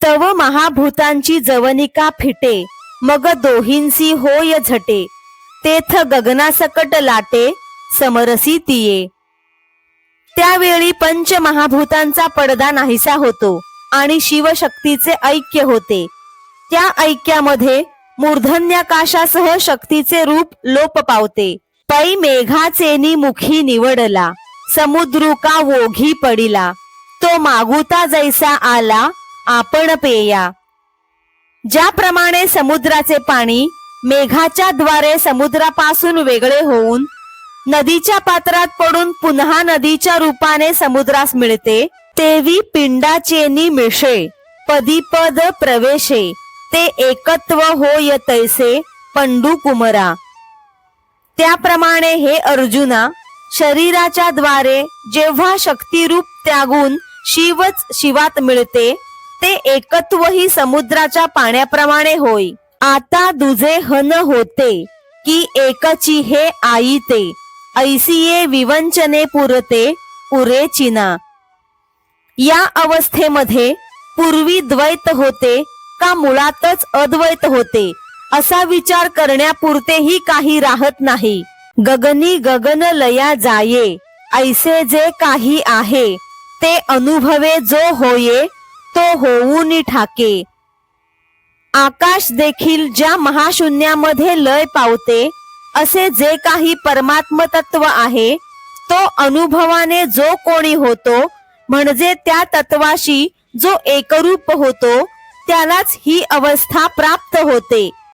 तव महाभूतांची जवनिका फिटे, मग दोहींसी होय झटे, तेथ गगनासकट लाटे, समरसी तिये. त्यावेळी पंच महाभूतांचा पडदा नाहीसा होतो आणि शिवशक्तीचे ऐक्य होते. त्या ऐक्यामध्ये मूर्धन्याकाशासह शक्तीचे रूप लोप पावते. पै मेघाचेनी मुखी निवडला, समुद्रुका वोघी पडिला, तो मागुता जैसा आला, आपण पेया. ज्याप्रमाणे समुद्राचे पाणी मेघाच्या द्वारे समुद्रापासून वेगळे होऊन नदीच्या पात्रात पडून पुन्हा नदीच्या रूपाने समुद्रास मिळते, तेवी पिंडाचेनी मिशे, पदीपद प्रवेशे, ते एकत्व होय तैसे पंडू कुमरा. त्याप्रमाणे हे अर्जुना, शरीराच्या द्वारे जेव्हा शक्तिरूप त्यागून शिवच शिवात मिळते, ते एकत्व ही समुद्राच्या पाण्याप्रमाणे होय. आता दुजे हन होते की एकची हे आईते, ऐसिये विवंचने पुरते पुरे चिना. या अवस्थेमध्ये पूर्वी द्वैत होते का मुळातच अद्वैत होते असा विचार करण्यापुरतेही काही राहत नाही. गगनी गगन लया जाये, ऐसे जे काही आहे ते अनुभवे जो होये, तो होऊनी ठाके. आकाश देखील ज्या महाशून्यामध्ये लय पावते, असे जे काही परमात्म तत्व आहे, तो अनुभवाने जो कोणी होतो, म्हणजे त्या तत्वाशी जो एकरूप होतो, त्यालाच ही अवस्था प्राप्त होते.